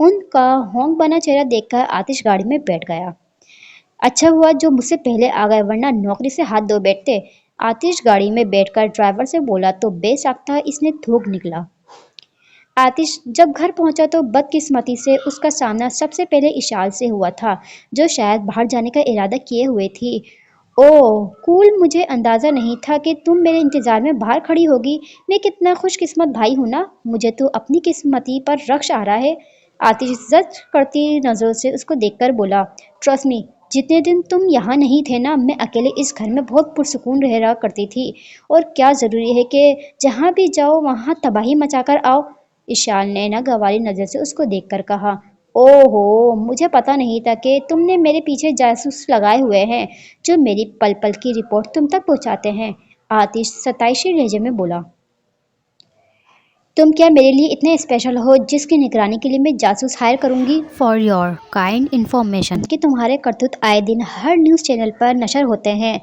ان کا ہونک بنا چہرہ دیکھ کر آتش گاڑی میں بیٹھ گیا۔ اچھا ہوا جو مجھ سے پہلے آ گئے ورنہ نوکری سے ہاتھ دھو بیٹھتے۔ آتش گاڑی میں بیٹھ کر ڈرائیور سے بولا تو بے ساختہ اس نے تھوک نکلا۔ آتش جب گھر پہنچا تو بدقسمتی سے اس کا سامنا سب سے پہلے اشال سے ہوا تھا جو شاید باہر جانے کا ارادہ کیے ہوئے تھی۔ اوہ کول، مجھے اندازہ نہیں تھا کہ تم میرے انتظار میں باہر کھڑی ہوگی۔ میں کتنا خوش قسمت بھائی ہوں نا، مجھے تو اپنی قسمتی پر رکش آ رہا ہے۔ آتش زجر کرتی نظروں سے اس کو دیکھ کر بولا، ٹرسٹ می، جتنے دن تم یہاں نہیں تھے نا، میں اکیلے اس گھر میں بہت پرسکون رہا کرتی تھی، اور کیا ضروری ہے کہ جہاں بھی جاؤ وہاں تباہی مچا کر آؤ۔ اشال نے ناگواری نظر سے اس کو دیکھ کر کہا، اوہ ہو، مجھے پتا نہیں تھا کہ تم نے میرے پیچھے جاسوس لگائے ہوئے ہیں جو میری پل پل کی رپورٹ تم تک پہنچاتے ہیں۔ آتش ستائشی لہجے میں بولا، تم کیا میرے لیے اتنے اسپیشل ہو جس کی نگرانی کے لیے میں جاسوس ہائر کروں گی؟ فار یور کائنڈ انفارمیشن کہ تمہارے کرتوت آئے دن ہر نیوز چینل پر نشر ہوتے ہیں۔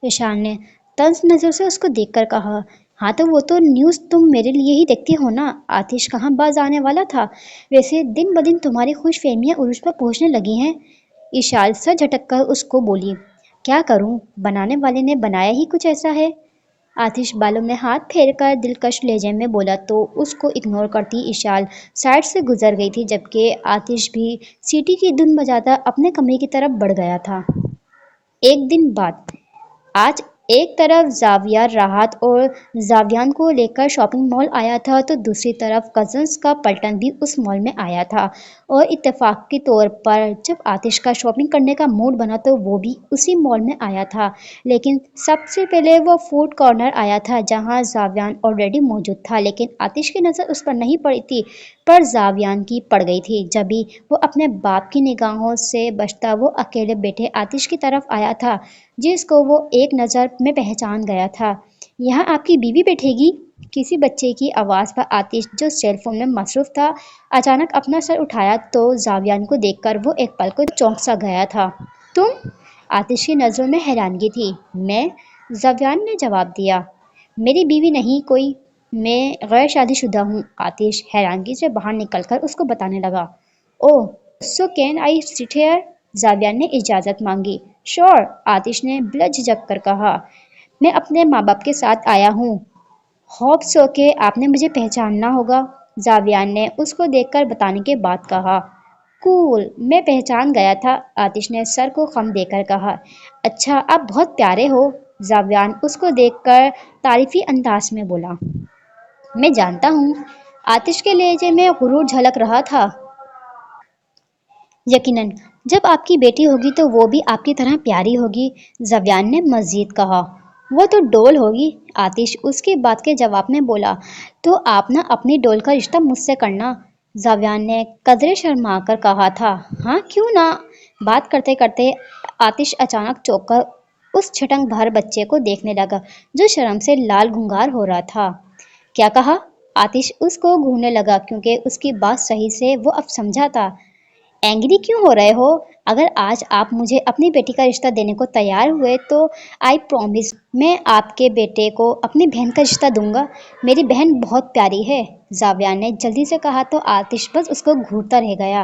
اشال نے طنز نظر سے اس کو دیکھ کر کہا، ہاں تو وہ تو نیوز تم میرے لیے ہی دیکھتی ہو نا۔ آتش کہاں باز آنے والا تھا، ویسے دن بدن تمہاری خوش فہمیاں عروج پر پہنچنے لگی ہیں۔ اشال سر جھٹک کر اس کو بولی، کیا کروں، بنانے والے نے بنایا ہی کچھ ایسا ہے۔ آتش بالوں میں ہاتھ پھیر کر دلکش لہجے میں بولا تو اس کو اگنور کرتی اشال سائڈ سے گزر گئی تھی، جبکہ آتش بھی سیٹی کی دھن بجاتا اپنے کمرے کی طرف بڑھ گیا تھا۔ ایک دن بعد آج ایک طرف زاویہ راحت اور زاویان کو لے کر شاپنگ مال آیا تھا تو دوسری طرف کزنز کا پلٹن بھی اس مال میں آیا تھا، اور اتفاقی طور پر جب آتش کا شاپنگ کرنے کا موڈ بنا تو وہ بھی اسی مال میں آیا تھا، لیکن سب سے پہلے وہ فوڈ کارنر آیا تھا جہاں زاویان آلریڈی موجود تھا، لیکن آتش کی نظر اس پر نہیں پڑی تھی پر زاویان کی پڑ گئی تھی۔ جبھی وہ اپنے باپ کی نگاہوں سے بچتا وہ اکیلے بیٹھے آتش کی طرف آیا تھا جس کو وہ ایک نظر میں پہچان گیا تھا۔ یہاں آپ کی بیوی بیٹھے گی؟ کسی بچے کی آواز پر آتش جو سیل فون میں مصروف تھا اچانک اپنا سر اٹھایا تو زاویان کو دیکھ کر وہ ایک پل کو چونک سا گیا تھا۔ تم؟ آتش کی نظروں میں حیرانگی تھی۔ میں؟ زاویان نے جواب دیا، میری بیوی نہیں کوئی، میں غیر شادی شدہ ہوں۔ آتش حیرانگی سے باہر نکل کر اس کو بتانے لگا، اوہ سو کین آئی سٹ ہیئر؟ زاویان نے اجازت مانگی۔ شور، آتش نے بلا جھجک کر کہا، میں اپنے ماں باپ کے ساتھ آیا ہوں۔ ہوپ سو کہ آپ نے مجھے پہچانا ہوگا، زاویان نے اس کو دیکھ کر بتانے کے بعد کہا۔ کول، میں پہچان گیا تھا، آتش نے سر کو خم دے کر کہا۔ اچھا، آپ بہت پیارے ہو، زاویان اس کو دیکھ کر تعریفی انداز میں بولا۔ میں جانتا ہوں، آتش کے لہجے میں غرور جھلک رہا تھا۔ یقیناً جب آپ کی بیٹی ہوگی تو وہ بھی آپ کی طرح پیاری ہوگی، زاویان نے مزید کہا۔ وہ تو ڈول ہوگی، آتش اس کی بات کے جواب میں بولا۔ تو آپ نہ اپنی ڈول کا رشتہ مجھ سے کرنا، زاویان نے قدرے شرما کر کہا تھا۔ ہاں کیوں نہ؟ بات کرتے کرتے آتش اچانک چونک کر اس چھٹنگ بھر بچے کو دیکھنے لگا جو شرم سے لال گھنگار ہو رہا تھا۔ کیا کہا؟ آتش اس کو گھورنے لگا کیونکہ اس کی بات صحیح سے وہ اب سمجھا تھا۔ اینگری کیوں ہو رہے ہو؟ اگر آج آپ مجھے اپنی بیٹی کا رشتہ دینے کو تیار ہوئے تو آئی پرومس میں آپ کے بیٹے کو اپنی بہن کا رشتہ دوں گا۔ میری بہن بہت پیاری ہے، زاویان نے جلدی سے کہا تو آتش بس اس کو گھورتا رہ گیا۔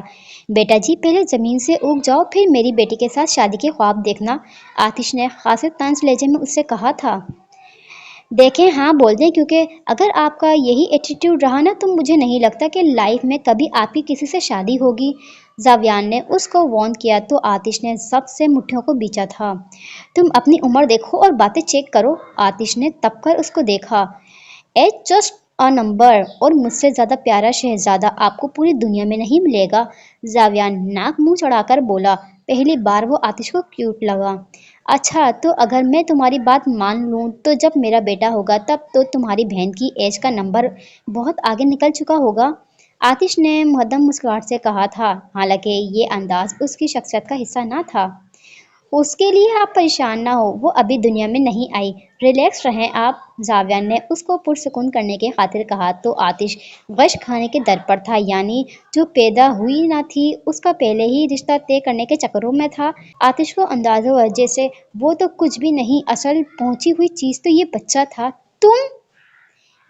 بیٹا جی، پہلے زمین سے اگ جاؤ پھر میری بیٹی کے ساتھ شادی کے خواب دیکھنا، آتش نے خاصے طنز لہجے میں اس سے کہا تھا۔ دیکھیں ہاں بول دیں، کیونکہ اگر آپ کا یہی ایٹیٹیوڈ رہا نا تو مجھے نہیں لگتا کہ لائف میں کبھی آپ کی کسی سے شادی ہوگی، زاویان نے اس کو وارن کیا تو آتش نے سب سے مٹھیوں کو بیچا تھا۔ تم اپنی عمر دیکھو اور باتیں چیک کرو، آتش نے تپ کر اس کو دیکھا۔ ایج جسٹ اے نمبر، اور مجھ سے زیادہ پیارا شہزادہ آپ کو پوری دنیا میں نہیں ملے گا، زاویان ناک منہ چڑھا کر بولا۔ پہلی بار وہ آتش کو کیوٹ لگا۔ اچھا تو اگر میں تمہاری بات مان لوں تو جب میرا بیٹا ہوگا تب تو تمہاری بہن کی ایج کا نمبر بہت آگے نکل چکا ہوگا، آتش نے مہدم مسکراہٹ سے کہا تھا، حالانکہ یہ انداز اس کی شخصیت کا حصہ نہ تھا۔ اس کے لیے آپ پریشان نہ ہو، وہ ابھی دنیا میں نہیں آئی، ریلیکس رہیں آپ، زاویان نے اس کو پرسکون کرنے کی خاطر کہا تو آتش غش کھانے کے در پر تھا، یعنی جو پیدا ہوئی نہ تھی اس کا پہلے ہی رشتہ طے کرنے کے چکروں میں تھا۔ آتش کو اندازہ ہوا جیسے وہ تو کچھ بھی نہیں، اصل پہنچی ہوئی چیز تو یہ بچہ تھا۔ تم؟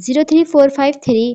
03453।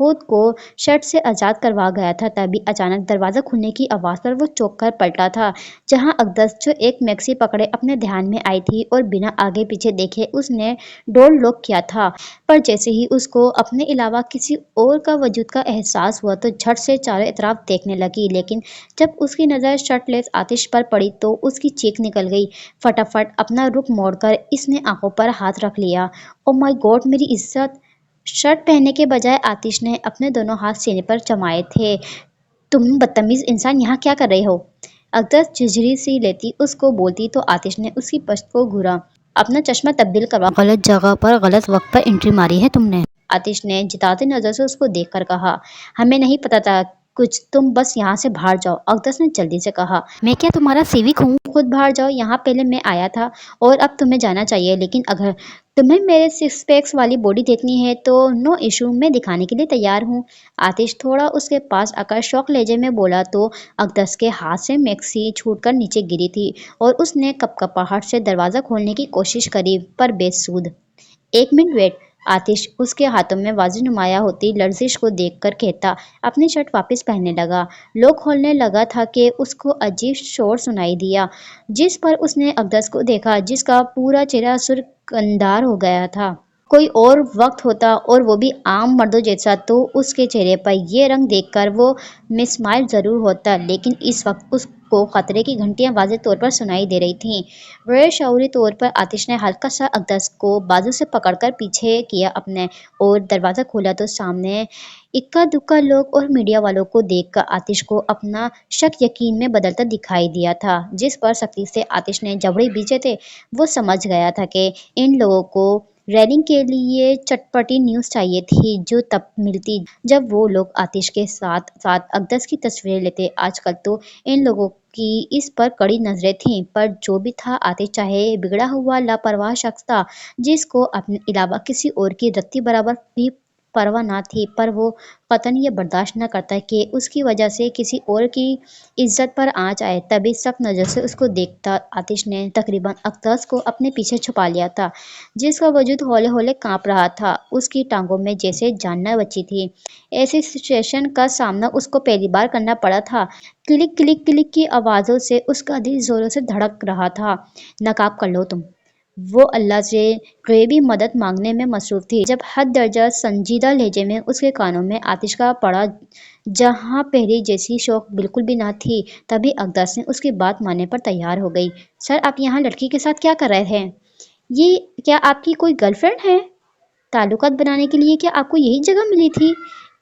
خود کو شرٹ سے آزاد کروا گیا تھا، تبھی اچانک دروازہ کھلنے کی آواز پر وہ چونک کر پلٹا تھا، جہاں اقدس جو ایک میکسی پکڑے اپنے دھیان میں آئی تھی اور بنا آگے پیچھے دیکھے اس نے ڈور لاک کیا تھا، پر جیسے ہی اس کو اپنے علاوہ کسی اور کا وجود کا احساس ہوا تو جھٹ سے چاروں طرف دیکھنے لگی، لیکن جب اس کی نظر شرٹ لیس آتش پر پڑی تو اس کی چیخ نکل گئی۔ فٹافٹ اپنا رخ موڑ کر اس نے آنکھوں پر ہاتھ رکھ لیا۔ او مائی گاڈ میری عزت! شرٹ پہننے کے بجائے آتش نے اپنے دونوں ہاتھ سینے پر جمائے تھے۔ تم بدتمیز انسان یہاں کیا کر رہے ہو؟ اقدس جھجری سی لیتی اس کو بولتی تو آتش نے اس کی پشت کو گھورا۔ اپنا چشمہ تبدیل کروا، غلط جگہ پر غلط وقت پر انٹری ماری ہے تم نے۔ آتش نے جتاتی نظر سے اس کو دیکھ کر کہا۔ ہمیں نہیں پتا تھا کچھ، تم بس یہاں سے باہر جاؤ، اقدس نے جلدی سے کہا۔ میں کیا تمہارا سیوک ہوں؟ خود باہر جاؤ، یہاں پہلے میں آیا تھا اور اب تمہیں جانا چاہیے، لیکن اگر تمہیں میرے سکس پیکس والی باڈی دیکھنی ہے تو نو ایشو، میں دکھانے کے لیے تیار ہوں۔ آتش تھوڑا اس کے پاس آ کر شوق لہجے میں بولا تو اقدس کے ہاتھ سے میکسی چھوٹ کر نیچے گری تھی اور اس نے کپکپاہٹ سے دروازہ کھولنے کی کوشش کری پر بے سود۔ ایک منٹ ویٹ، آتش اس کے ہاتھوں میں واضح نمایاں ہوتی لرزش کو دیکھ کر کہتا اپنی شرٹ واپس پہننے لگا۔ لوک کھولنے لگا تھا کہ اس کو عجیب شور سنائی دیا، جس پر اس نے اقدس کو دیکھا جس کا پورا چہرہ سرخ اندار ہو گیا تھا۔ کوئی اور وقت ہوتا اور وہ بھی عام مردوں جیسا تو اس کے چہرے پر یہ رنگ دیکھ کر وہ مسمائل ضرور ہوتا، لیکن اس وقت اس کو خطرے کی گھنٹیاں واضح طور پر سنائی دے رہی تھیں۔ غیر شعوری طور پر آتش نے ہلکا سا اقدس کو بازو سے پکڑ کر پیچھے کیا اپنے اور دروازہ کھولا تو سامنے اکا دکا لوگ اور میڈیا والوں کو دیکھ کر آتش کو اپنا شک یقین میں بدلتا دکھائی دیا تھا، جس پر سختی سے آتش نے جبڑے بیچے تھے۔ وہ سمجھ گیا تھا کہ ان لوگوں کو ریلنگ کے لیے چٹپٹی نیوز چاہیے تھی، جو تب ملتی جب وہ لوگ آتش کے ساتھ ساتھ اقدس کی تصویریں لیتے۔ آج کل تو ان لوگوں کی اس پر کڑی نظریں تھیں، پر جو بھی تھا آتش چاہے بگڑا ہوا لاپرواہ شخص تھا جس کو اپنے علاوہ کسی اور کی رتی برابر بھی پرواہ نہ تھی، پر وہ قطعاً یہ برداشت نہ کرتا کہ اس کی وجہ سے کسی اور کی عزت پر آنچ آئے۔ تبھی سخت نظر سے اس کو دیکھتا آتش نے تقریباً اقدس کو اپنے پیچھے چھپا لیا تھا، جس کا وجود ہولے ہولے کانپ رہا تھا، اس کی ٹانگوں میں جیسے جان نہ بچی تھی۔ ایسی سچویشن کا سامنا اس کو پہلی بار کرنا پڑا تھا۔ کلک کلک کلک کی آوازوں سے اس کا دل زوروں سے دھڑک رہا تھا۔ نقاب کر لو تم! وہ اللہ سے غیبی مدد مانگنے میں مصروف تھی جب حد درجہ سنجیدہ لہجے میں اس کے کانوں میں آتش کا پڑا، جہاں پہلے جیسی شوق بالکل بھی نہ تھی۔ تبھی اقدس نے اس کی بات ماننے پر تیار ہو گئی۔ سر، آپ یہاں لڑکی کے ساتھ کیا کر رہے ہیں؟ یہ کیا آپ کی کوئی گرل فرینڈ ہے؟ تعلقات بنانے کے لیے کیا آپ کو یہی جگہ ملی تھی؟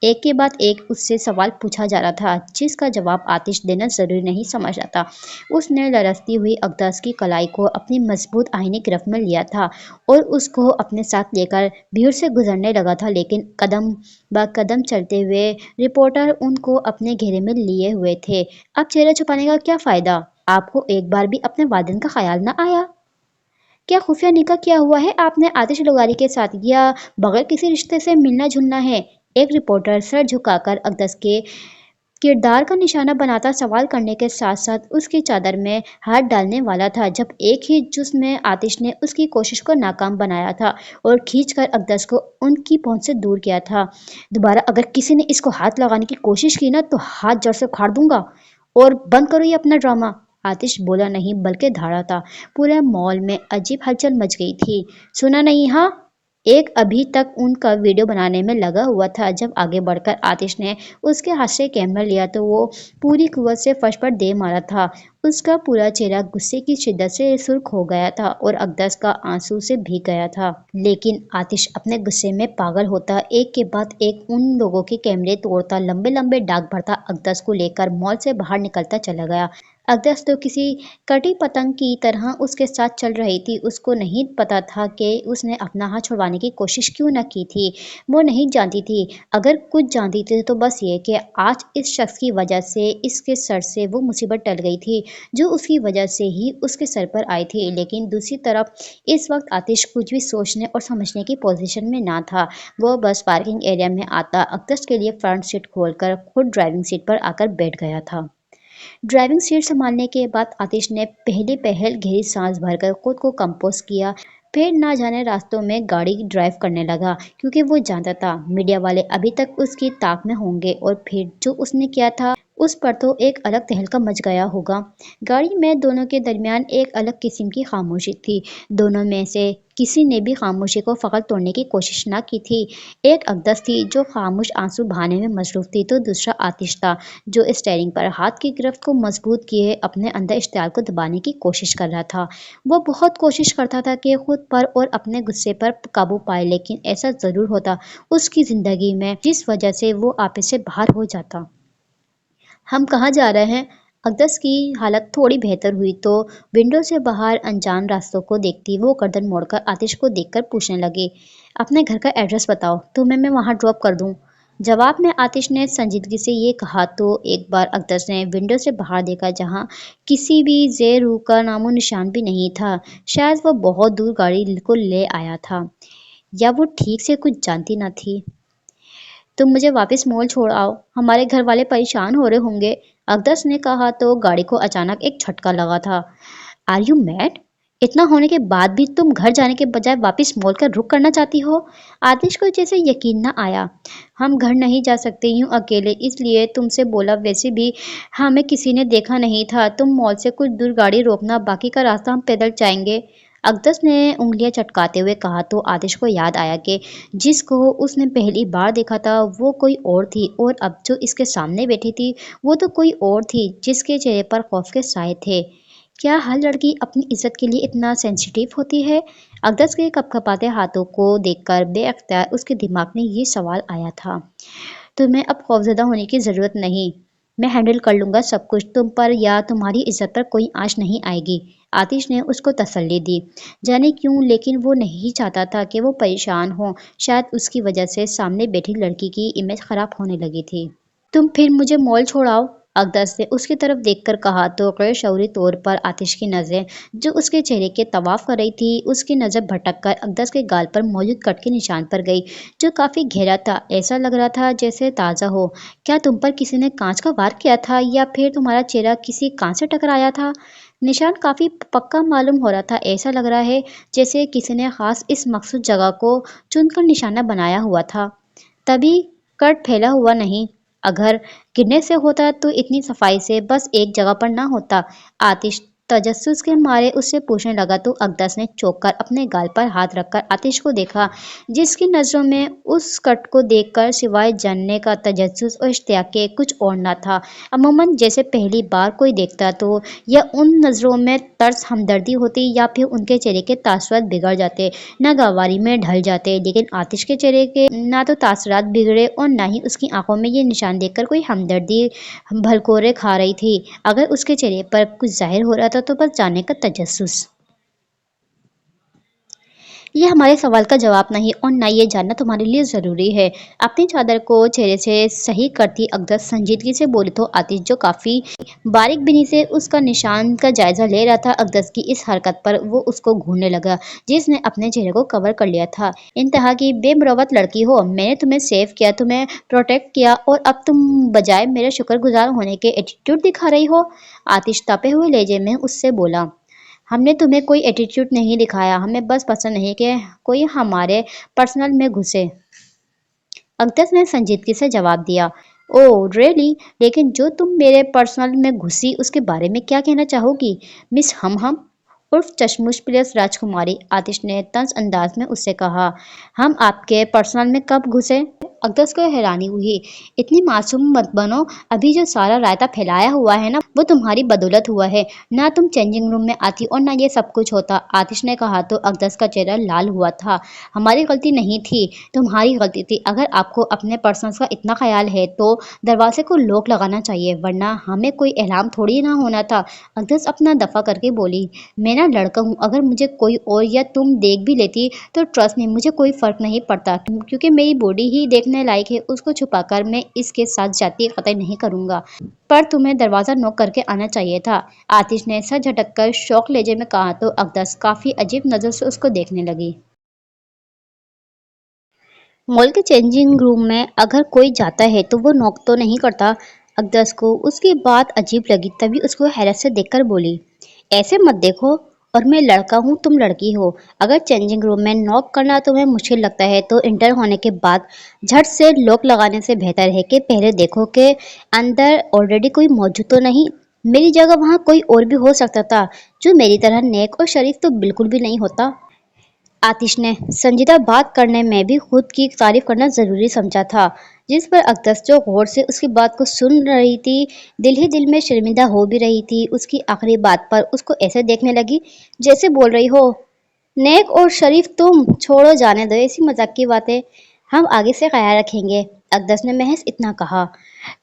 ایک کے بعد ایک اس سے سوال پوچھا جا رہا تھا، جس کا جواب آتش دینا ضروری نہیں سمجھتا تھا۔ اس نے لرزتی ہوئی اقدس کی کلائی کو اپنی مضبوط آہنی گرفت میں لیا تھا اور اس کو اپنے ساتھ لے کر بھیڑ سے گزرنے لگا تھا، لیکن قدم بہ قدم چلتے ہوئے رپورٹر ان کو اپنے گھیرے میں لیے ہوئے تھے۔ اب چہرہ چھپانے کا کیا فائدہ؟ آپ کو ایک بار بھی اپنے والدین کا خیال نہ آیا؟ کیا خفیہ نکاح کیا ہوا ہے آپ نے آتش لغاری کے ساتھ، یا بغیر کسی رشتے سے ملنا جلنا ہے؟ ایک رپورٹر سر جھکا کر اقدس کے کردار کا نشانہ بناتا سوال کرنے کے ساتھ ساتھ اس کی چادر میں ہاتھ ڈالنے والا تھا، جب ایک ہی جسم میں آتش نے اس کی کوشش کو ناکام بنایا تھا اور کھینچ کر اقدس کو ان کی پہنچ سے دور کیا تھا۔ دوبارہ اگر کسی نے اس کو ہاتھ لگانے کی کوشش کی نا تو ہاتھ جڑ سے اکھاڑ دوں گا، اور بند کرو یہ اپنا ڈرامہ۔ آتش بولا نہیں بلکہ دھاڑا تھا۔ پورے مال میں عجیب ہلچل مچ گئی تھی۔ سنا نہیں ہاں؟ ایک ابھی تک ان کا ویڈیو بنانے میں لگا ہوا تھا۔ جب آگے بڑھ کر آتش نے اس کے ہاتھ سے کیمرہ لیا تو وہ پوری قوت سے فرش پر دے مارا تھا۔ اس کا پورا چہرہ غصے کی شدت سے سرخ ہو گیا تھا اور اقدس کا آنسو سے بھیگ گیا تھا۔ لیکن آتش اپنے غصے میں پاگل ہوتا، ایک کے بعد ایک ان لوگوں کے کیمرے توڑتا، لمبے لمبے ڈاک بھرتا، اقدس کو لے کر مال سے باہر نکلتا چلا گیا۔ اقدس تو کسی کٹی پتنگ کی طرح اس کے ساتھ چل رہی تھی۔ اس کو نہیں پتا تھا کہ اس نے اپنا ہاتھ چھڑوانے کی کوشش کیوں نہ کی تھی۔ وہ نہیں جانتی تھی، اگر کچھ جانتی تھی تو بس یہ کہ آج اس شخص کی وجہ سے اس کے سر سے وہ مصیبت ٹل گئی تھی جو اس کی وجہ سے ہی اس کے سر پر آئی تھی۔ لیکن دوسری طرف اس وقت آتش کچھ بھی سوچنے اور سمجھنے کی پوزیشن میں نہ تھا۔ وہ بس پارکنگ ایریا میں آتا، اقدس کے لیے فرنٹ سیٹ کھول کر خود ڈرائیونگ سیٹ پر آ کر بیٹھ گیا تھا۔ ڈرائیونگ سیٹ سنبھالنے کے بعد آتش نے پہلی پہل گہری سانس بھر کر خود کو کمپوز کیا۔ پھر نہ جانے راستوں میں گاڑی ڈرائیو کرنے لگا کیونکہ وہ جانتا تھا میڈیا والے ابھی تک اس کی طاق میں ہوں گے اور پھر جو اس نے کیا تھا اس پر تو ایک الگ تہلکہ مچ گیا ہوگا۔ گاڑی میں دونوں کے درمیان ایک الگ قسم کی خاموشی تھی۔ دونوں میں سے کسی نے بھی خاموشی کو فقط توڑنے کی کوشش نہ کی تھی۔ ایک اقدس تھی جو خاموش آنسو بہانے میں مصروف تھی تو دوسرا آتش تھا جو اسٹیئرنگ پر ہاتھ کی گرفت کو مضبوط کیے اپنے اندر اشتعال کو دبانے کی کوشش کر رہا تھا۔ وہ بہت کوشش کرتا تھا کہ خود پر اور اپنے غصے پر قابو پائے لیکن ایسا ضرور ہوتا اس کی زندگی میں جس وجہ سے وہ آپے سے باہر ہو جاتا۔ ہم کہاں جا رہے ہیں؟ اقدس کی حالت تھوڑی بہتر ہوئی تو ونڈو سے باہر انجان راستوں کو دیکھتی وہ گردن موڑ کر آتش کو دیکھ کر پوچھنے لگی، اپنے گھر کا ایڈریس بتاؤ، تمہیں میں وہاں ڈراپ کر دوں۔ جواب میں آتش نے سنجیدگی سے یہ کہا تو ایک بار اقدس نے ونڈو سے باہر دیکھا جہاں کسی بھی زیر روح کا نام و نشان بھی نہیں تھا۔ شاید وہ بہت دور گاڑی کو لے آیا تھا یا وہ ٹھیک سے کچھ جانتی نہ تھی۔ تم مجھے واپس مول چھوڑ آؤ، ہمارے گھر والے پریشان ہو رہے ہوں گے، اقدس نے کہا تو گاڑی کو اچانک ایک جھٹکا لگا تھا۔ Are you mad? اتنا ہونے کے بعد بھی تم گھر جانے کے بجائے واپس مول کا رخ کرنا چاہتی ہو؟ آتش کو جیسے یقین نہ آیا۔ ہم گھر نہیں جا سکتے یوں اکیلے، اس لیے تم سے بولا، ویسے بھی ہمیں کسی نے دیکھا نہیں تھا، تم مال سے کچھ دور گاڑی روکنا، باقی کا راستہ ہم پیدل جائیں گے۔ اقدس نے انگلیاں چٹکاتے ہوئے کہا تو آتش کو یاد آیا کہ جس کو اس نے پہلی بار دیکھا تھا وہ کوئی اور تھی اور اب جو اس کے سامنے بیٹھی تھی وہ تو کوئی اور تھی جس کے چہرے پر خوف کے سائے تھے۔ کیا ہر لڑکی اپنی عزت کے لیے اتنا سینسیٹیو ہوتی ہے؟ اقدس کے کپکپاتے ہاتھوں کو دیکھ کر بے اختیار اس کے دماغ میں یہ سوال آیا تھا۔ تمہیں اب خوفزدہ ہونے کی ضرورت نہیں، میں ہینڈل کر لوں گا سب کچھ، تم پر یا تمہاری عزت پر کوئی آنچ نہیں آئے گی۔ آتش نے اس کو تسلی دی۔ جانے کیوں لیکن وہ نہیں چاہتا تھا کہ وہ پریشان ہو، شاید اس کی وجہ سے سامنے بیٹھی لڑکی کی امیج خراب ہونے لگی تھی۔ تم پھر مجھے مول چھوڑاؤ، اقدس نے اس کی طرف دیکھ کر کہا تو غیر شعوری طور پر آتش کی نظریں جو اس کے چہرے کے طواف کر رہی تھی اس کی نظر بھٹک کر اقدس کے گال پر موجود کٹ کے نشان پر گئی جو کافی گہرا تھا، ایسا لگ رہا تھا جیسے تازہ ہو۔ کیا تم پر کسی نے کانچ کا وار کیا تھا یا پھر تمہارا چہرہ کسی کانچ سے ٹکرایا تھا؟ نشان کافی پکا معلوم ہو رہا تھا، ایسا لگ رہا ہے جیسے کسی نے خاص اس مخصوص جگہ کو چن کر نشانہ بنایا ہوا تھا، تبھی کٹ پھیلا ہوا نہیں، اگر گرنے سے ہوتا تو اتنی صفائی سے بس ایک جگہ پر نہ ہوتا۔ آتش تجسس کے مارے اس سے پوچھنے لگا تو اقدس نے چونک کر اپنے گال پر ہاتھ رکھ کر آتش کو دیکھا جس کی نظروں میں اس کٹ کو دیکھ کر سوائے جاننے کا تجسس اور اشتیاق کے کچھ اور نہ تھا۔ عموماً جیسے پہلی بار کوئی دیکھتا تو یا ان نظروں میں طرز ہمدردی ہوتی یا پھر ان کے چہرے کے تاثرات بگڑ جاتے، ناگواری میں ڈھل جاتے، لیکن آتش کے چہرے کے نہ تو تاثرات بگڑے اور نہ ہی اس کی آنکھوں میں یہ نشان دیکھ کر کوئی ہمدردی بھلکورے کھا رہی تھی، اگر اس کے چہرے پر کچھ ظاہر ہو رہا تھا تو بس جاننے کا تجسس۔ یہ ہمارے سوال کا جواب نہیں اور نہ یہ جاننا تمہارے لیے ضروری ہے۔ اپنی چادر کو چہرے سے صحیح کرتی اقدس سنجیدگی سے بولی تو آتش جو کافی باریک بینی سے اس کا نشان کا جائزہ لے رہا تھا اقدس کی اس حرکت پر وہ اس کو گھورنے لگا جس نے اپنے چہرے کو کور کر لیا تھا۔ انتہا کی بے مروت لڑکی ہو، میں نے تمہیں سیو کیا، تمہیں پروٹیکٹ کیا اور اب تم بجائے میرے شکر گزار ہونے کے ایٹیٹیوڈ دکھا رہی ہو؟ آتش تپے ہوئے لہجے میں اس سے بولا۔ ہم نے تمہیں کوئی ایٹیٹیوڈ نہیں دکھایا، ہمیں بس پسند نہیں کہ کوئی ہمارے پرسنل میں گھسے، اقدس نے سنجیدگی سے جواب دیا۔ اوہ ریئلی، لیکن جو تم میرے پرسنل میں گھسی اس کے بارے میں کیا کہنا چاہو گی مس ہم عرف چشموش پلس راجکماری، آتش نے طنز انداز میں اس سے کہا۔ ہم آپ کے پرسنل میں کب گھسے؟ اقدس کو حیرانی ہوئی۔ اتنی معصوم مت بنو، ابھی جو سارا رائتہ پھیلایا ہوا ہے نا وہ تمہاری بدولت ہوا ہے، نہ تم چینجنگ روم میں آتی اور نہ یہ سب کچھ ہوتا، آتش نے کہا تو اقدس کا چہرہ لال ہوا تھا۔ ہماری غلطی نہیں تھی، تمہاری غلطی تھی، اگر آپ کو اپنے پرسنل کا اتنا خیال ہے تو دروازے کو لوک لگانا چاہیے ورنہ ہمیں کوئی اعلام تھوڑی نہ ہونا تھا، اقدس اپنا دفاع کر کے بولی۔ میں نہ لڑکا ہوں، اگر مجھے کوئی اور یا تم دیکھ بھی لیتی تو ٹرسٹ می مجھے کوئی فرق نہیں پڑتا کیونکہ میری باڈی ہی دیکھنے لائق ہے، اس کو چھپا کر میں اس کے ساتھ زیادتی قطعی نہیں کروں گا، پر تمہیں دروازہ نوک کر کے آنا چاہیے تھا، آتش نے سر جھٹک کر شوق لہجے میں کہا تو اقدس کافی عجیب نظر سے اس کو دیکھنے لگی۔ مال کے چینجنگ روم میں اگر کوئی جاتا ہے تو وہ نوک تو نہیں کرتا، اقدس کو اس کی بات عجیب لگی تبھی اس کو حیرت سے دیکھ کر بولی۔ ایسے مت دیکھو، اور میں لڑکا ہوں تم لڑکی ہو. اگر چینجنگ روم میں نوک کرنا تمہیں مشکل لگتا ہے تو انٹر ہونے کے بعد جھٹ سے لوک لگانے سے بہتر ہے کہ پہلے دیکھو کہ اندر آلریڈی کوئی موجود تو نہیں. میری جگہ وہاں کوئی اور بھی ہو سکتا تھا جو میری طرح نیک اور شریف تو بالکل بھی نہیں ہوتا. آتش نے سنجیدہ بات کرنے میں بھی خود کی تعریف کرنا ضروری سمجھا تھا، جس پر اقدس جو غور سے اس کی بات کو سن رہی تھی دل ہی دل میں شرمندہ ہو بھی رہی تھی. اس کی آخری بات پر اس کو ایسے دیکھنے لگی جیسے بول رہی ہو نیک اور شریف تم چھوڑو، جانے دو ایسی مذاق کی باتیں، ہم آگے سے خیال رکھیں گے. اقدس نے محض اتنا کہا.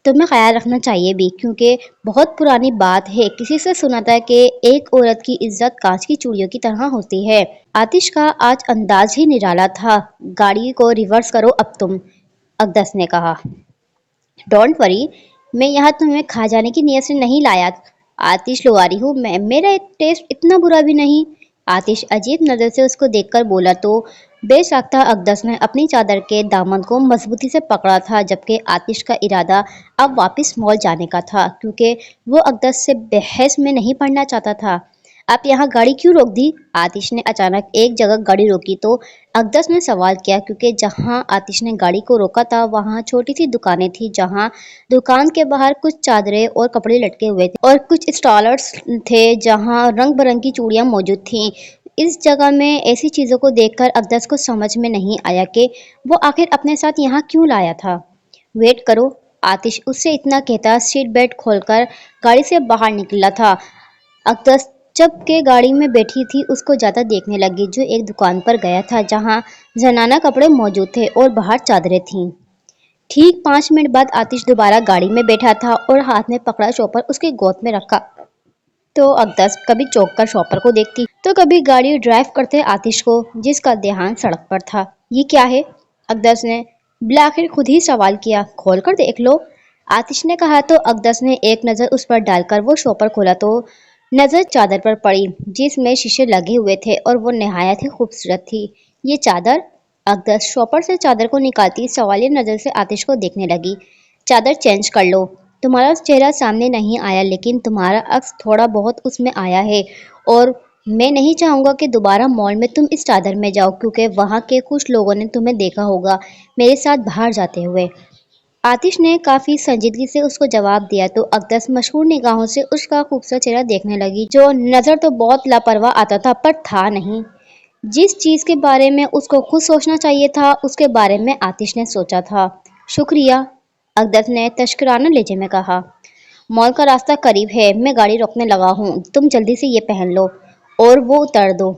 تمہیں خیال رکھنا چاہیے بھی، کیونکہ بہت پرانی بات ہے کسی سے سنا تھا کہ ایک عورت کی عزت کانچ کی چوڑیوں کی طرح ہوتی ہے. آتش کا آج انداز ہی نرالا تھا. گاڑی کو ریورس کرو اب تم، اقدس نے کہا. ڈونٹ وری، میں یہاں تمہیں کھا جانے کی نیت سے نہیں لایا. آتش لواری ہوں میں، میرا ٹیسٹ اتنا برا بھی نہیں. آتش عجیب نظر سے اس کو دیکھ کر بولا تو بے ساختہ اقدس نے اپنی چادر کے دامن کو مضبوطی سے پکڑا تھا، جبکہ آتش کا ارادہ اب واپس مال جانے کا تھا، کیونکہ وہ اقدس سے بحث میں نہیں پڑنا چاہتا تھا. آپ یہاں گاڑی کیوں روک دی؟ آتش نے اچانک ایک جگہ گاڑی روکی تو اقدس نے سوال کیا، کیونکہ جہاں آتش نے گاڑی کو روکا تھا وہاں چھوٹی سی دکانیں تھیں، جہاں دکان کے باہر کچھ چادریں اور کپڑے لٹکے ہوئے تھے اور کچھ اسٹالرز تھے جہاں رنگ برنگ کی چوڑیاں موجود تھیں. اس جگہ میں ایسی چیزوں کو دیکھ کر اقدس کو سمجھ میں نہیں آیا کہ وہ آخر اپنے ساتھ یہاں کیوں لایا تھا. ویٹ کرو، آتش اس سے اتنا کہتا سیٹ بیلٹ کھول کر گاڑی سے باہر نکلا تھا. اقدس جب کہ گاڑی میں بیٹھی تھی اس کو جاتا دیکھنے لگی، جو ایک دکان پر گیا تھا جہاں زنانہ کپڑے موجود تھے اور باہر چادریں تھیں. ٹھیک 5 منٹ بعد آتش دوبارہ گاڑی میں بیٹھا تھا اور ہاتھ میں پکڑا شاپر اس کی گود میں رکھا. تو اقدس کبھی چوک کر شاپر کو دیکھتی تو کبھی گاڑی ڈرائیو کرتے آتش کو، جس کا دھیان سڑک پر تھا. یہ کیا ہے؟ اقدس نے بالآخر خود ہی سوال کیا. کھول کر دیکھ لو، آتش نے کہا تو اقدس نے ایک نظر اس پر ڈال کر وہ شاپر کھولا تو نظر چادر پر پڑی جس میں شیشے لگے ہوئے تھے اور وہ نہایت ہی خوبصورت تھی. یہ چادر؟ اقدس شاپر سے چادر کو نکالتی سوالیہ نظر سے آتش کو دیکھنے لگی. چادر چینج کر لو. تمہارا چہرہ سامنے نہیں آیا لیکن تمہارا عکس تھوڑا بہت اس میں آیا ہے، اور میں نہیں چاہوں گا کہ دوبارہ مال میں تم اس چادر میں جاؤ، کیونکہ وہاں کے کچھ لوگوں نے تمہیں دیکھا ہوگا میرے ساتھ باہر جاتے ہوئے. آتش نے کافی سنجیدگی سے اس کو جواب دیا تو اقدس مشہور نگاہوں سے اس کا خوبصورت چہرہ دیکھنے لگی، جو نظر تو بہت لاپرواہ آتا تھا پر تھا نہیں. جس چیز کے بارے میں اس کو خود سوچنا چاہیے تھا اس کے بارے میں آتش نے سوچا تھا. شکریہ، اقدس نے تشکرانہ لہجے میں کہا. مال کا راستہ قریب ہے، میں گاڑی روکنے لگا ہوں، تم جلدی سے یہ پہن لو اور وہ اتر دو،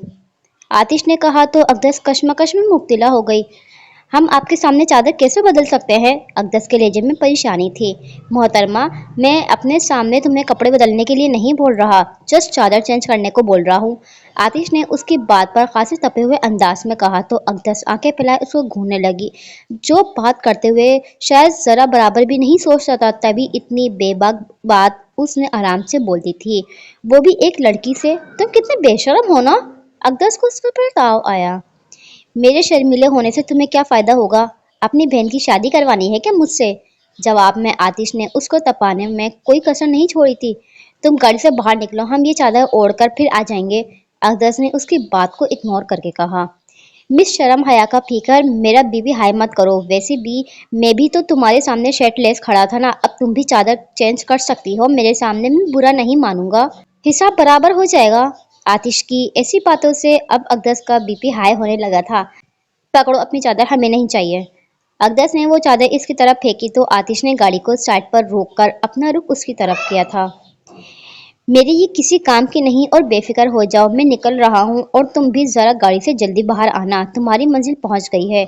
آتش نے کہا تو اقدس کشمکش میں مبتلا ہو گئی. ہم آپ کے سامنے چادر کیسے بدل سکتے ہیں؟ اقدس کے لہجے میں پریشانی تھی. محترمہ، میں اپنے سامنے تمہیں کپڑے بدلنے کے لیے نہیں بول رہا، جسٹ چادر چینج کرنے کو بول رہا ہوں، آتش نے اس کی بات پر خاصے تپے ہوئے انداز میں کہا تو اقدس آنکھیں پھیلائے اس کو گھورنے لگی. جو بات کرتے ہوئے شاید ذرا برابر بھی نہیں سوچتا تھا، تبھی اتنی بے باک بات اس نے آرام سے بول دی تھی، وہ بھی ایک لڑکی سے. تم کتنے بے شرم ہو نا؟ اقدس کو اس پر تاؤ آیا. میرے شرمیلے ہونے سے تمہیں کیا فائدہ ہوگا؟ اپنی بہن کی شادی کروانی ہے کیا مجھ سے؟ جواب میں آتش نے اس کو تپانے میں کوئی کسر نہیں چھوڑی تھی. تم گاڑی سے باہر نکلو، ہم یہ چادر اوڑھ کر پھر آ جائیں گے، اقدس نے اس کی بات کو اگنور کر کے کہا. مس شرم حیا کا پھیکر، میرا بی بی ہائی مت کرو، ویسے بھی میں بھی تو تمہارے سامنے شرٹ لیس کھڑا تھا نا، اب تم بھی چادر چینج کر سکتی ہو میرے سامنے، میں برا نہیں مانوں گا، حساب برابر ہو جائے گا. آتش کی ایسی باتوں سے اب اقدس کا بی پی ہائی ہونے لگا تھا. پکڑو اپنی چادر، ہمیں نہیں چاہیے. اقدس نے وہ چادر اس کی طرف پھینکی تو آتش نے گاڑی کو سائڈ پر روک کر اپنا رخ اس کی طرف کیا تھا. میری یہ کسی کام کی نہیں اور بے فکر ہو جاؤ، میں نکل رہا ہوں اور تم بھی ذرا گاڑی سے جلدی باہر آنا، تمہاری منزل پہنچ گئی ہے.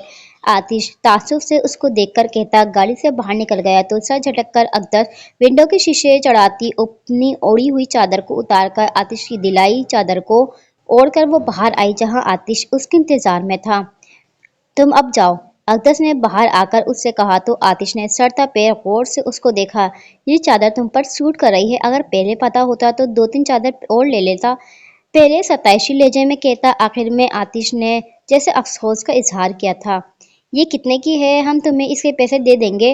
آتش تعصب سے اس کو دیکھ کر کہتا گاڑی سے باہر نکل گیا تو سر جھٹک کر اقدس ونڈو کے شیشے چڑھاتی اپنی اوڑھی ہوئی چادر کو اتار کر آتش کی دلائی چادر کو اوڑھ کر وہ باہر آئی جہاں آتش اس کے انتظار میں تھا. تم اب جاؤ، اقدس نے باہر آ کر اس سے کہا تو آتش نے سر تا پیر غور سے اس کو دیکھا. یہ چادر تم پر سوٹ کر رہی ہے، اگر پہلے پتا ہوتا تو 2-3 چادر اور لے لیتا، پہلے ستائشی لہجے میں کہتا. آخر میں آتش نے جیسے افسوس کا اظہار کیا تھا. یہ کتنے کی ہے؟ ہم تمہیں اس کے پیسے دے دیں گے.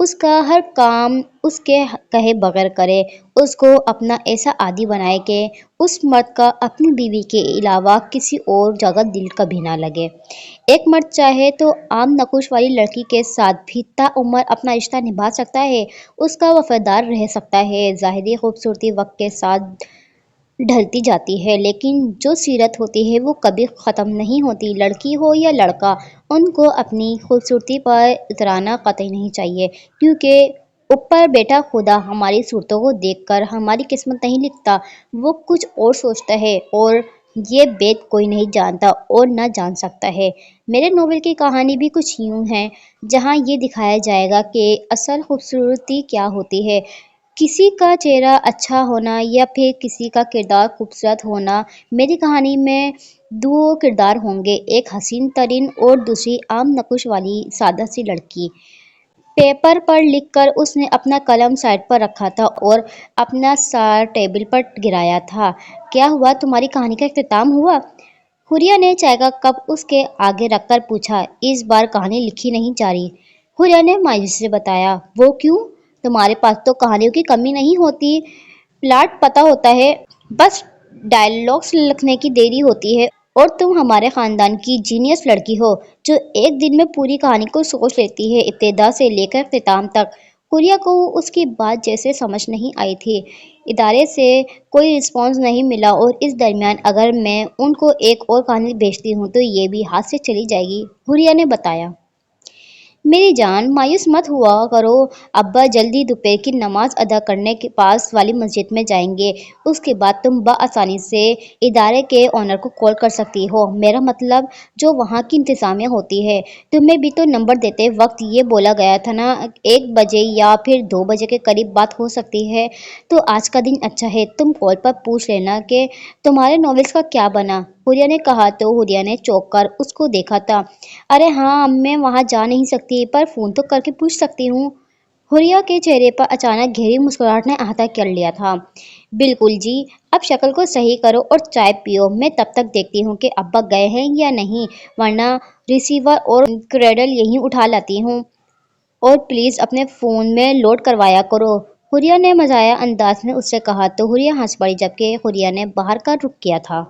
اس کا ہر کام اس کے کہے بغیر کرے، اس کو اپنا ایسا عادی بنائے کہ اس مرد کا اپنی بیوی کے علاوہ کسی اور جگہ دل کبھی نہ لگے۔ ایک مرد چاہے تو عام نقوش والی لڑکی کے ساتھ بھی تعمر اپنا رشتہ نبھا سکتا ہے، اس کا وفادار رہ سکتا ہے۔ ظاہری خوبصورتی وقت کے ساتھ ڈھلتی جاتی ہے، لیکن جو سیرت ہوتی ہے وہ کبھی ختم نہیں ہوتی۔ لڑکی ہو یا لڑکا، ان کو اپنی خوبصورتی پر اترانا قطعی نہیں چاہیے، کیونکہ اوپر بیٹھا خدا ہماری صورتوں کو دیکھ کر ہماری قسمت نہیں لکھتا، وہ کچھ اور سوچتا ہے، اور یہ بات کوئی نہیں جانتا اور نہ جان سکتا ہے۔ میرے ناول کی کہانی بھی کچھ یوں ہے، جہاں یہ دکھایا جائے گا کہ اصل خوبصورتی کیا ہوتی ہے، کسی کا چہرہ اچھا ہونا یا پھر کسی کا کردار خوبصورت ہونا۔ میری کہانی میں دو کردار ہوں گے، ایک حسین ترین اور دوسری عام نقوش والی سادہ سی لڑکی۔ پیپر پر لکھ کر اس نے اپنا قلم سائیڈ پر رکھا تھا اور اپنا سار ٹیبل پر گرایا تھا۔ کیا ہوا، تمہاری کہانی کا اختتام ہوا؟ حوریہ نے چائے کا کپ اس کے آگے رکھ کر پوچھا۔ اس بار کہانی لکھی نہیں جا رہی، حوریہ نے مایوسی سے بتایا۔ وہ کیوں؟ تمہارے پاس تو کہانیوں کی کمی نہیں ہوتی، پلاٹ پتہ ہوتا ہے، بس ڈائیلاگز لکھنے کی دیری ہوتی ہے، اور تم ہمارے خاندان کی جینیس لڑکی ہو، جو ایک دن میں پوری کہانی کو سوچ لیتی ہے، ابتدا سے لے کر اختتام تک۔ حوریہ کو اس کی بات جیسے سمجھ نہیں آئی تھی۔ ادارے سے کوئی رسپانس نہیں ملا، اور اس درمیان اگر میں ان کو ایک اور کہانی بھیجتی ہوں تو یہ بھی ہاتھ سے چلی جائے گی، حوریہ نے بتایا۔ میری جان، مایوس مت ہوا کرو، ابا جلدی دوپہر کی نماز ادا کرنے کے پاس والی مسجد میں جائیں گے، اس کے بعد تم بآسانی سے ادارے کے آنر کو کال کر سکتی ہو، میرا مطلب جو وہاں کی انتظامیہ ہوتی ہے۔ تمہیں بھی تو نمبر دیتے وقت یہ بولا گیا تھا نا، 1 بجے یا پھر 2 بجے کے قریب بات ہو سکتی ہے، تو آج کا دن اچھا ہے، تم کال پر پوچھ لینا کہ تمہارے ناولز کا کیا بنا، حوریہ نے کہا تو حوریہ نے چونک کر اس کو دیکھا تھا۔ ارے ہاں، میں وہاں جا نہیں سکتی، پر فون تو کر کے پوچھ سکتی ہوں۔ حوریہ کے چہرے پر اچانک گہری مسکراہٹ نے احاطہ کر لیا تھا۔ بالکل جی، اب شکل کو صحیح کرو اور چائے پیو، میں تب تک دیکھتی ہوں کہ ابا گئے ہیں یا نہیں، ورنہ ریسیور اور کریڈل یہیں اٹھا لاتی ہوں، اور پلیز اپنے فون میں لوڈ کروایا کرو، حوریہ نے مزاحیہ انداز میں اس سے کہا تو حوریہ ہنس پڑی، جبکہ حوریہ نے باہر کا رخ کیا تھا۔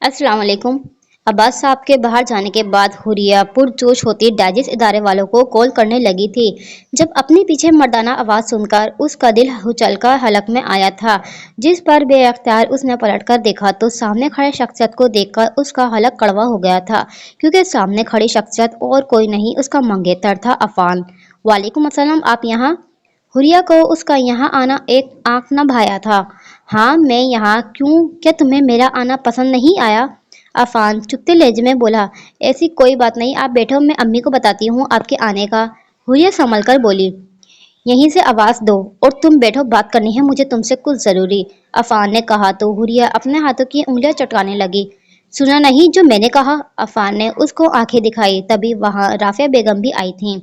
السلام علیکم۔ عباس صاحب کے باہر جانے کے بعد حوریہ پرجوش ہوتی ڈائجسٹ ادارے والوں کو کال کرنے لگی تھی۔ جب اپنے پیچھے مردانہ آواز سن کر اس کا دل اچھل کر حلق میں آیا تھا، جس پر بے اختیار اس نے پلٹ کر دیکھا تو سامنے کھڑے شخصیت کو دیکھ کر اس کا حلق کڑوا ہو گیا تھا، کیونکہ سامنے کھڑی شخصیت اور کوئی نہیں، اس کا منگیتر تھا، عفان۔ وعلیکم السلام، آپ یہاں؟ حوریہ کو اس کا یہاں آنا ایک آنکھ نہ بھایا تھا۔ ہاں میں یہاں، کیوں، کیا تمہیں میرا آنا پسند نہیں آیا؟ عفان چپتے لہجے میں بولا۔ ایسی کوئی بات نہیں، آپ بیٹھو، میں امی کو بتاتی ہوں آپ کے آنے کا، حوریہ سنبھل کر بولی۔ یہیں سے آواز دو اور تم بیٹھو، بات کرنی ہے مجھے تم سے کچھ ضروری، عفان نے کہا تو حوریہ اپنے ہاتھوں کی انگلیاں چٹکانے لگی۔ سنا نہیں جو میں نے کہا؟ عفان نے اس کو آنکھیں دکھائی، تبھی وہاں رافعہ بیگم بھی آئی تھیں۔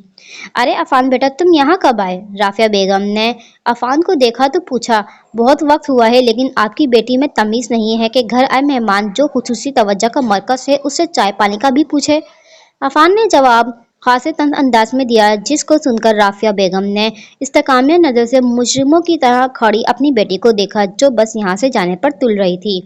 ارے عفان بیٹا، تم یہاں کب آئے؟ رافعہ بیگم نے عفان کو دیکھا تو پوچھا۔ بہت وقت ہوا ہے، لیکن آپ کی بیٹی میں تمیز نہیں ہے کہ گھر آئے مہمان جو خصوصی توجہ کا مرکز ہے اس سے چائے پانی کا بھی پوچھے۔ عفان نے جواب خاصے طنز انداز میں دیا، جس کو سن کر رافعہ بیگم نے استحکامیہ نظر سے مجرموں کی طرح کھڑی اپنی بیٹی کو دیکھا، جو بس یہاں سے جانے پر تل رہی تھی۔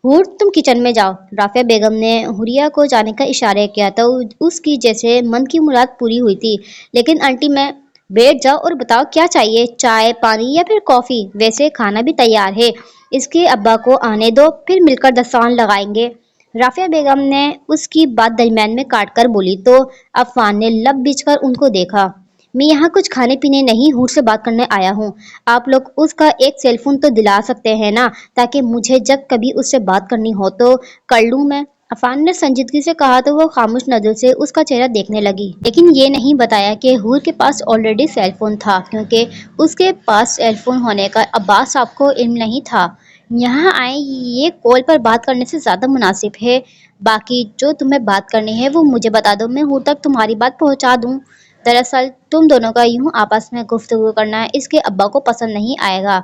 حور، تم کچن میں جاؤ، رافعہ بیگم نے حوریہ کو جانے کا اشارہ کیا تو اس کی جیسے من کی مراد پوری ہوئی تھی۔ لیکن آنٹی میں، بیٹھ جاؤ اور بتاؤ کیا چاہیے، چائے، پانی یا پھر کافی؟ ویسے کھانا بھی تیار ہے، اس کے ابا کو آنے دو، پھر مل کر دسترخوان لگائیں گے، رافعہ بیگم نے اس کی بات درمیان میں کاٹ کر بولی تو عفان نے لب بچھ کر ان کو دیکھا۔ میں یہاں کچھ کھانے پینے نہیں، حور سے بات کرنے آیا ہوں، آپ لوگ اس کا ایک سیل فون تو دلا سکتے ہیں نا، تاکہ مجھے جب کبھی اس سے بات کرنی ہو تو کر لوں میں، عفان نے سنجیدگی سے کہا تو وہ خاموش نظر سے اس کا چہرہ دیکھنے لگی۔ لیکن یہ نہیں بتایا کہ حور کے پاس آلریڈی سیل فون تھا، کیونکہ اس کے پاس سیل فون ہونے کا عباس صاحب کو علم نہیں تھا۔ یہاں آئیں، یہ کال پر بات کرنے سے زیادہ مناسب ہے، باقی جو تمہیں بات کرنی ہے وہ مجھے بتا دو، میں حور تک تمہاری بات پہنچا دوں۔ دراصل تم دونوں کا یوں آپس میں گفتگو کرنا اس کے ابا کو پسند نہیں آئے گا،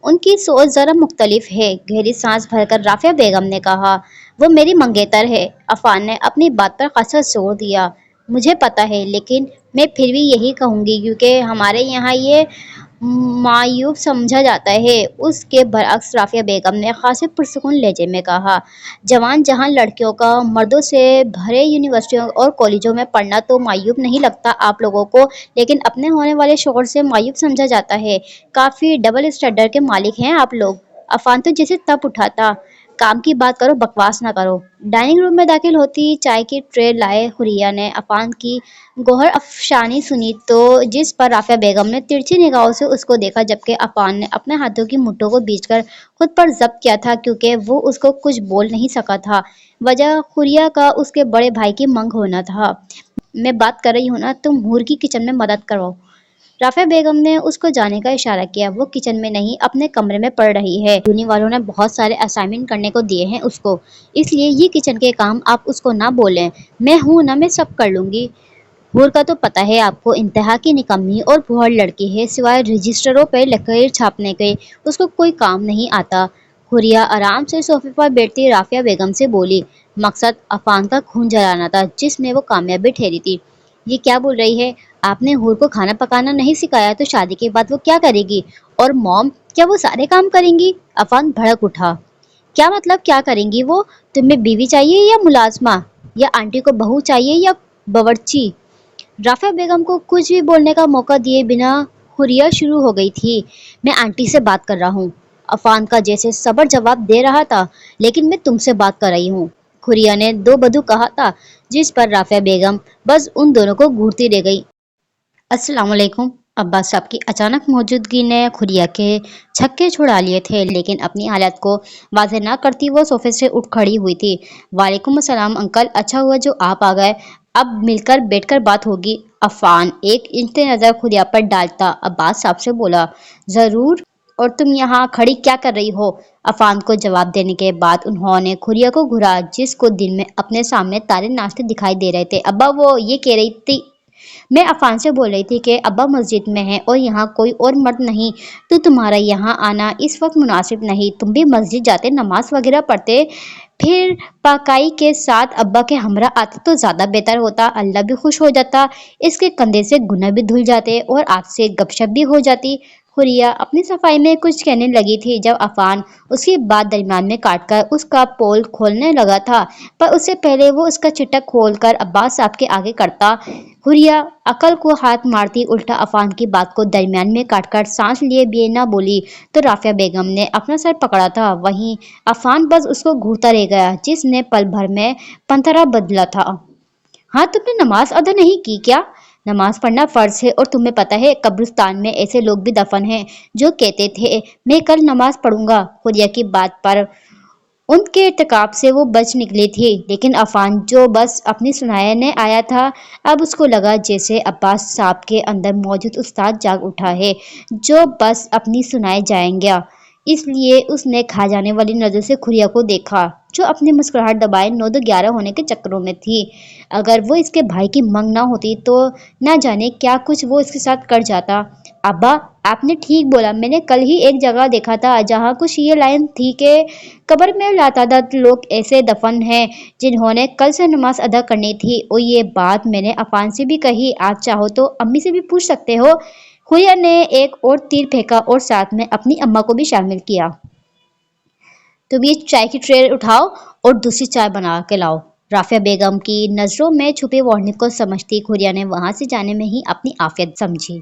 ان کی سوچ ذرا مختلف ہے، گہری سانس بھر کر رافعہ بیگم نے کہا۔ وہ میری منگیتر ہے، عفان نے اپنی بات پر خاصا زور دیا۔ مجھے پتا ہے، لیکن میں پھر بھی یہی کہوں گی کیونکہ ہمارے یہاں یہ معیوب سمجھا جاتا ہے۔ اس کے برعکس رافعہ بیگم نے خاصے پرسکون لہجے میں کہا، جوان جہاں لڑکیوں کا مردوں سے بھرے یونیورسٹیوں اور کالجوں میں پڑھنا تو معیوب نہیں لگتا آپ لوگوں کو، لیکن اپنے ہونے والے شوہر سے معیوب سمجھا جاتا ہے۔ کافی ڈبل اسٹینڈرڈ کے مالک ہیں آپ لوگ۔ عفان تو جیسے تپ اٹھا تھا، کام کی بات کرو بکواس نہ کرو۔ ڈائننگ روم میں داخل ہوتی چائے کی ٹرے لائے حوریہ نے عفان کی گوہر افشانی سنی تو جس پر رافعہ بیگم نے ترچھی نگاہوں سے اس کو دیکھا، جبکہ عفان نے اپنے ہاتھوں کی مٹھیوں کو بیچ کر خود پر ضبط کیا تھا کیونکہ وہ اس کو کچھ بول نہیں سکا تھا۔ وجہ حوریہ کا اس کے بڑے بھائی کی منگ ہونا تھا۔ میں بات کر رہی ہوں نا، تم حور کی کچن میں مدد کرو۔ رافعہ بیگم نے اس کو جانے کا اشارہ کیا۔ وہ کچن میں نہیں، اپنے کمرے میں پڑھ رہی ہے۔ یونی والوں نے بہت سارے اسائنمنٹ کرنے کو دیے ہیں اس کو، اس لیے یہ کچن کے کام آپ اس کو نہ بولیں۔ میں ہوں نا، میں سب کر لوں گی۔ حور کا تو پتہ ہے آپ کو، انتہا کی نکمی اور پھوہڑ لڑکی ہے، سوائے رجسٹروں پہ لکیر چھاپنے کے اس کو کوئی کام نہیں آتا۔ حوریہ آرام سے صوفے پر بیٹھتی رافعہ بیگم سے بولی، مقصد عفان کا خون جلانا تھا جس میں وہ کامیابی ٹھہری تھی۔ یہ کیا بول رہی ہے؟ آپ نے حور کو کھانا پکانا نہیں سکھایا تو شادی کے بعد وہ کیا کرے گی؟ اور موم، کیا وہ سارے کام کریں گی؟ عفان بھڑک اٹھا۔ کیا مطلب کیا کریں گی وہ؟ تمہیں بیوی چاہیے یا ملازمہ؟ یا آنٹی کو بہو چاہیے یا باورچی؟ رافعہ بیگم کو کچھ بھی بولنے کا موقع دیے بنا حوریہ شروع ہو گئی تھی۔ میں آنٹی سے بات کر رہا ہوں۔ عفان کا جیسے صبر جواب دے رہا تھا، لیکن میں تم سے بات کر رہی ہوں، حوریہ نے دو بدو کہا تھا، جس پر رافعہ بیگم بس ان دونوں کو گھورتی رہ گئی۔ السلام علیکم۔ عباس صاحب کی اچانک موجودگی نے حوریہ کے چھکے چھڑا لیے تھے، لیکن اپنی حالت کو واضح نہ کرتی وہ صوفے سے اٹھ کھڑی ہوئی تھی۔ وعلیکم السلام انکل، اچھا ہوا جو آپ آ گئے، اب مل کر بیٹھ کر بات ہوگی۔ عفان ایک انتہائی نظر حوریہ پر ڈالتا عباس صاحب سے بولا، ضرور، اور تم یہاں کھڑی کیا کر رہی ہو؟ عفان کو جواب دینے کے بعد انہوں نے حوریہ کو گھورا جس کو دن میں اپنے سامنے تارے ناچتے دکھائی دے رہے تھے۔ ابا، وہ یہ کہہ رہی تھی، میں عفان سے بول رہی تھی کہ ابا مسجد میں ہیں اور یہاں کوئی اور مرد نہیں، تو تمہارا یہاں آنا اس وقت مناسب نہیں۔ تم بھی مسجد جاتے، نماز وغیرہ پڑھتے، پھر پاکائی کے ساتھ ابا کے ہمراہ آتے تو زیادہ بہتر ہوتا، اللہ بھی خوش ہو جاتا، اس کے کندھے سے گناہ بھی دھل جاتے اور آپ سے گپ شپ بھی ہو جاتی۔ حوریہ اپنی صفائی میں کچھ کہنے لگی تھی جب عفان اس کی بات درمیان میں کاٹ کر اس کا پول کھولنے لگا تھا، پر اس سے پہلے وہ اس کا چٹک کھول کر عباس صاحب کے آگے کرتا۔ حوریہ عقل کو ہاتھ مارتی الٹا عفان کی بات کو درمیان میں کاٹ کر سانس لیے بے نہ بولی تو رافعہ بیگم نے اپنا سر پکڑا تھا، وہیں عفان بس اس کو گھورتا رہ گیا جس نے پل بھر میں پنتھرا بدلا تھا۔ ہاں، تم نے نماز ادا نہیں کی کیا؟ نماز پڑھنا فرض ہے، اور تمہیں پتہ ہے قبرستان میں ایسے لوگ بھی دفن ہیں جو کہتے تھے میں کل نماز پڑھوں گا۔ حوریہ کی بات پر ان کے ارتکاب سے وہ بچ نکلی تھی، لیکن عفان جو بس اپنی سنانے آیا تھا، اب اس کو لگا جیسے عباس صاحب کے اندر موجود استاد جاگ اٹھا ہے جو بس اپنی سنائے جائیں گا۔ اس لیے اس نے کھا جانے والی نظر سے حوریہ کو دیکھا جو اپنی مسکراہٹ دبائے 9-11 ہونے کے چکروں میں تھی۔ اگر وہ اس کے بھائی کی منگ نہ ہوتی تو نہ جانے کیا کچھ وہ اس کے ساتھ کر جاتا۔ ابا، آپ نے ٹھیک بولا، میں نے کل ہی ایک جگہ دیکھا تھا جہاں کچھ یہ لائن تھی کہ قبر میں لاتعداد لوگ ایسے دفن ہیں جنہوں نے کل سے نماز ادا کرنی تھی، اور یہ بات میں نے عفان سے بھی کہی، آپ چاہو تو امی سے بھی پوچھ سکتے ہو۔ حوریہ نے ایک اور تیر پھینکا اور ساتھ میں اپنی اماں کو بھی شامل کیا۔ تم یہ چائے کی ٹرے اٹھاؤ اور دوسری چائے بنا کے لاؤ۔ رافعہ بیگم کی نظروں میں چھپے وارننگ کو سمجھتی حوریہ نے وہاں سے جانے میں ہی اپنی عافیت سمجھی۔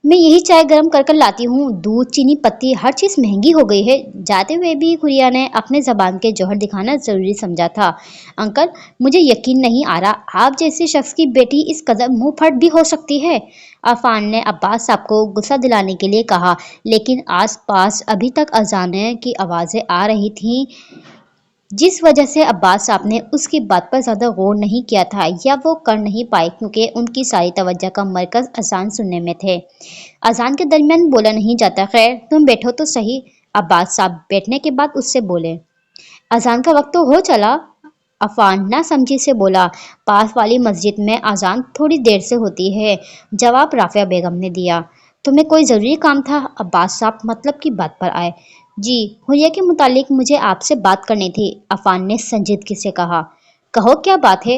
میں یہی چائے گرم کر کر لاتی ہوں، دودھ، چینی، پتی، ہر چیز مہنگی ہو گئی ہے۔ جاتے ہوئے بھی حوریہ نے اپنے زبان کے جوہر دکھانا ضروری سمجھا تھا۔ انکل، مجھے یقین نہیں آ رہا آپ جیسے شخص کی بیٹی اس قدر منہ پھٹ بھی ہو سکتی ہے، عفان نے عباس صاحب کو غصہ دلانے کے لیے کہا، لیکن آس پاس ابھی تک اذانیں کی آوازیں آ رہی تھیں جس وجہ سے عباس صاحب نے اس کی بات پر زیادہ غور نہیں کیا تھا، یا وہ کر نہیں پائے کیونکہ ان کی ساری توجہ کا مرکز اذان سننے میں تھے۔ اذان کے درمیان بولا نہیں جاتا، خیر تم بیٹھو تو صحیح۔ عباس صاحب بیٹھنے کے بعد اس سے بولے، اذان کا وقت تو ہو چلا۔ عفان نہ سمجھی سے بولا، پاس والی مسجد میں اذان تھوڑی دیر سے ہوتی ہے، جواب رافعہ بیگم نے دیا۔ تمہیں کوئی ضروری کام تھا؟ عباس صاحب مطلب کی بات پر آئے۔ جی، حوریہ کے متعلق مجھے آپ سے بات کرنی تھی، عفان نے سنجیدگی سے کہا۔ کہو کیا بات ہے؟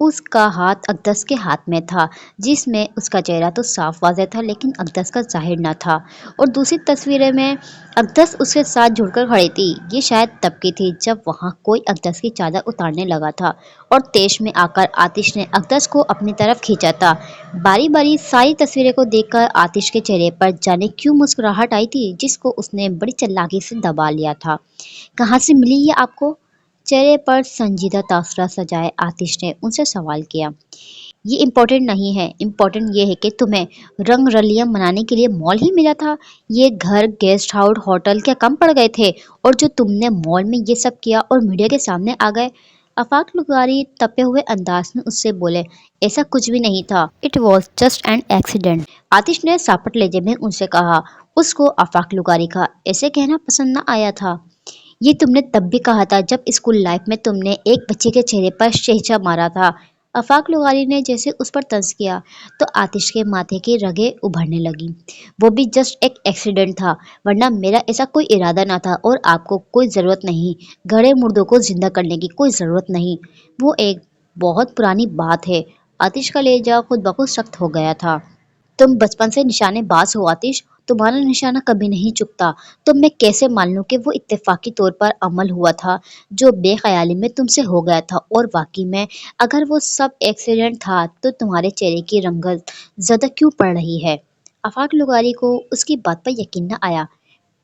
اس کا ہاتھ اقدس کے ہاتھ میں تھا، جس میں اس کا چہرہ تو صاف واضح تھا لیکن اقدس کا ظاہر نہ تھا، اور دوسری تصویریں میں اقدس اس کے ساتھ جڑ کر کھڑی تھی۔ یہ شاید تب کی تھی جب وہاں کوئی اقدس کی چادر اتارنے لگا تھا، اور تیش میں آ کر آتش نے اقدس کو اپنی طرف کھینچا تھا۔ باری باری ساری تصویریں کو دیکھ کر آتش کے چہرے پر جانے کیوں مسکراہٹ آئی تھی، جس کو اس نے بڑی چالاکی سے دبا لیا تھا۔ کہاں سے ملی یہ آپ کو؟ چہرے پر سنجیدہ تاثرات سجائے آتش نے ان سے سوال کیا۔ یہ امپورٹنٹ نہیں ہے، امپورٹنٹ یہ ہے کہ تمہیں رنگ رلیاں منانے کے لیے مال ہی ملا تھا۔ یہ گھر، گیسٹ ہاؤس، ہوٹل کیا کم پڑ گئے تھے؟ اور جو تم نے مال میں یہ سب کیا اور میڈیا کے سامنے آ گئے؟ آفاق لغاری تپے ہوئے انداز میں اس سے بولے، ایسا کچھ بھی نہیں تھا، it was just an accident. آتش نے ساپٹ لہجے میں ان سے کہا۔ اس کو آفاق لغاری کا ایسے کہنا پسند نہ آیا تھا۔ یہ تم نے تب بھی کہا تھا جب اسکول لائف میں تم نے ایک بچے کے چہرے پر شہجہ مارا تھا۔ آفاق لغاری نے جیسے اس پر طنز کیا تو آتش کے ماتھے کی رگیں ابھرنے لگی۔ وہ بھی جسٹ ایک ایکسیڈنٹ تھا، ورنہ میرا ایسا کوئی ارادہ نہ تھا، اور آپ کو کوئی ضرورت نہیں، گڑھے مردوں کو زندہ کرنے کی کوئی ضرورت نہیں، وہ ایک بہت پرانی بات ہے۔ آتش کا لہجہ خود بخود سخت ہو گیا تھا۔ تم بچپن سے نشانے باز ہو آتش، تمہارا نشانہ کبھی نہیں چکتا، تو میں کیسے مان لوں کہ وہ اتفاقی طور پر عمل ہوا تھا جو بے خیالی میں تم سے ہو گیا تھا، اور واقعی میں اگر وہ سب ایکسیڈنٹ تھا تو تمہارے چہرے کی رنگت زدہ کیوں پڑ رہی ہے؟ آفاق لغاری کو اس کی بات پر یقین نہ آیا۔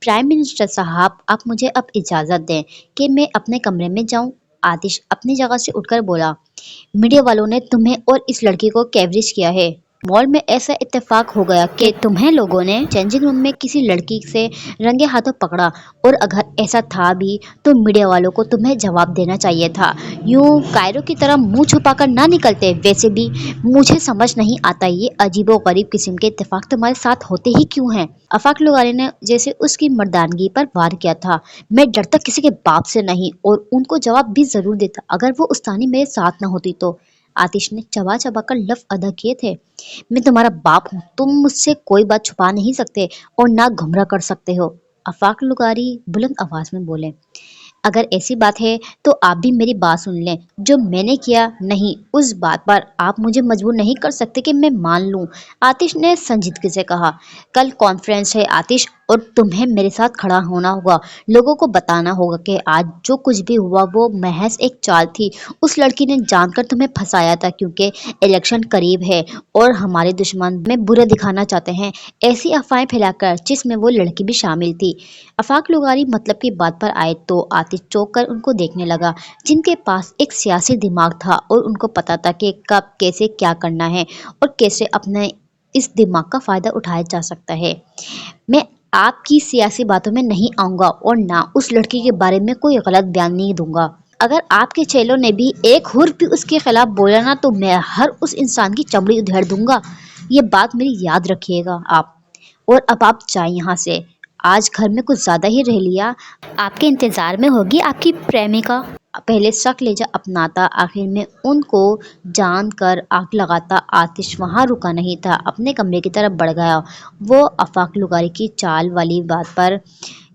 پرائم منسٹر صاحب، آپ مجھے اب اجازت دیں کہ میں اپنے کمرے میں جاؤں؟ آتش اپنی جگہ سے اٹھ کر بولا۔ میڈیا والوں نے تمہیں اور اس لڑکی کو کوریج کیا ہے۔ مال میں ایسا اتفاق ہو گیا کہ تمہیں لوگوں نے چینجنگ روم میں کسی لڑکی سے رنگے ہاتھوں پکڑا، اور اگر ایسا تھا بھی تو میڈیا والوں کو تمہیں جواب دینا چاہیے تھا، یوں کائروں کی طرح منہ چھپا کر نہ نکلتے۔ ویسے بھی مجھے سمجھ نہیں آتا یہ عجیب و غریب قسم کے اتفاق تمہارے ساتھ ہوتے ہی کیوں ہیں؟ آفاق لغاری نے جیسے اس کی مردانگی پر وار کیا تھا۔ میں ڈرتا کسی کے باپ سے نہیں، اور ان کو جواب بھی ضرور دیتا اگر وہ استانی میرے ساتھ نہ ہوتی تو۔ آتش نے چبا چبا کر لفظ ادا کیے تھے۔ میں تمہارا باپ ہوں، تم مجھ سے کوئی بات چھپا نہیں سکتے اور نہ گمراہ کر سکتے ہو۔ آفاق لغاری بلند آواز میں بولے۔ اگر ایسی بات ہے تو آپ بھی میری بات سن لیں، جو میں نے کیا نہیں اس بات پر آپ مجھے مجبور نہیں کر سکتے کہ میں مان لوں۔ آتش نے سنجیدگی سے کہا۔ کل کانفرنس ہے آتش، اور تمہیں میرے ساتھ کھڑا ہونا ہوگا، لوگوں کو بتانا ہوگا کہ آج جو کچھ بھی ہوا وہ محض ایک چال تھی۔ اس لڑکی نے جان کر تمہیں پھنسایا تھا کیونکہ الیکشن قریب ہے اور ہمارے دشمن میں برا دکھانا چاہتے ہیں، ایسی افواہیں پھیلا کر جس میں وہ لڑکی بھی شامل تھی۔ آفاق لغاری مطلب کی بات پر آئے تو آتش چونک کر ان کو دیکھنے لگا، جن کے پاس ایک سیاسی دماغ تھا اور ان کو پتا تھا کہ کب کیسے کیا کرنا ہے اور کیسے اپنے اس دماغ کا فائدہ اٹھایا جا سکتا ہے۔ میں آپ کی سیاسی باتوں میں نہیں آؤں گا اور نہ اس لڑکی کے بارے میں کوئی غلط بیان نہیں دوں گا۔ اگر آپ کے چیلوں نے بھی ایک حرف بھی اس کے خلاف بولا نا تو میں ہر اس انسان کی چمڑی ادھیڑ دوں گا۔ یہ بات میری یاد رکھیے گا آپ۔ اور اب آپ جائیں یہاں سے، آج گھر میں کچھ زیادہ ہی رہ لیا۔ آپ کے انتظار میں ہوگی آپ کی پریمکا۔ پہلے سخت لہجہ اپناتا، آخر میں ان کو جان کر آگ لگاتا آتش وہاں رکا نہیں تھا، اپنے کمرے کی طرف بڑھ گیا۔ وہ آفاق لغاری کی چال والی بات پر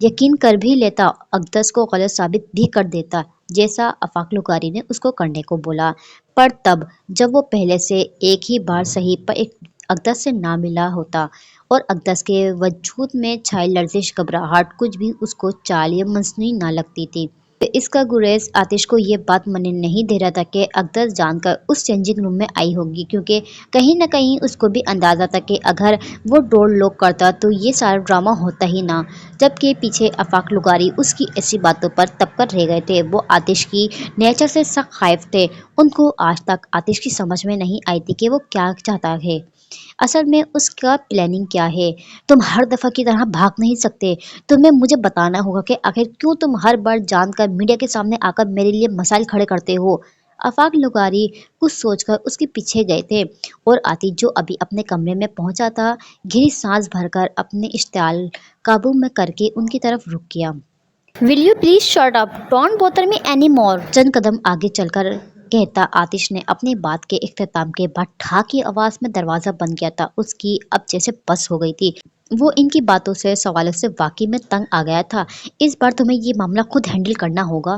یقین کر بھی لیتا، اقدس کو غلط ثابت بھی کر دیتا جیسا آفاق لغاری نے اس کو کرنے کو بولا، پر تب جب وہ پہلے سے ایک ہی بار صحیح پر اقدس سے نہ ملا ہوتا، اور اقدس کے وجود میں چھائی لرزش، گھبراہٹ کچھ بھی اس کو چال یا مصنوعی نہ لگتی تھی۔ اس کا گریز آتش کو یہ بات مننے نہیں دے رہا تھا کہ اقدس جان کر اس چینجنگ روم میں آئی ہوگی، کیونکہ کہیں نہ کہیں اس کو بھی اندازہ تھا کہ اگر وہ ڈور لاک کرتا تو یہ سارا ڈرامہ ہوتا ہی نہ، جبکہ پیچھے آفاق لغاری اس کی ایسی باتوں پر تپ کر رہ گئے تھے۔ وہ آتش کی نیچر سے سخت خائف تھے، ان کو آج تک آتش کی سمجھ میں نہیں آئی تھی کہ وہ کیا چاہتا ہے، اصل میں اس کا پلاننگ کیا ہے۔ تم ہر دفعہ کی طرح بھاگ نہیں سکتے، تمہیں مجھے بتانا ہوگا کہ آخر کیوں تم ہر بار جان کر میڈیا کے سامنے آ کر میرے لیے مسائل کھڑے کرتے ہو۔ آفاق لغاری کچھ سوچ کر اس کے پیچھے گئے تھے، اور آتش جو ابھی اپنے کمرے میں پہنچا تھا گہری سانس بھر کر اپنے اشتعال قابو میں کر کے ان کی طرف رک گیا۔ Will you please shut up? Don't bother me anymore. چند قدم آگے چل کر کہتا آتش نے اپنی بات کے اختتام کے بعد ٹھا کی آواز میں دروازہ بند کیا تھا۔ اس کی اب جیسے بس ہو گئی تھی، وہ ان کی باتوں سے سوالوں سے واقعی میں تنگ آ گیا تھا۔ اس بار تمہیں یہ معاملہ خود ہینڈل کرنا ہوگا۔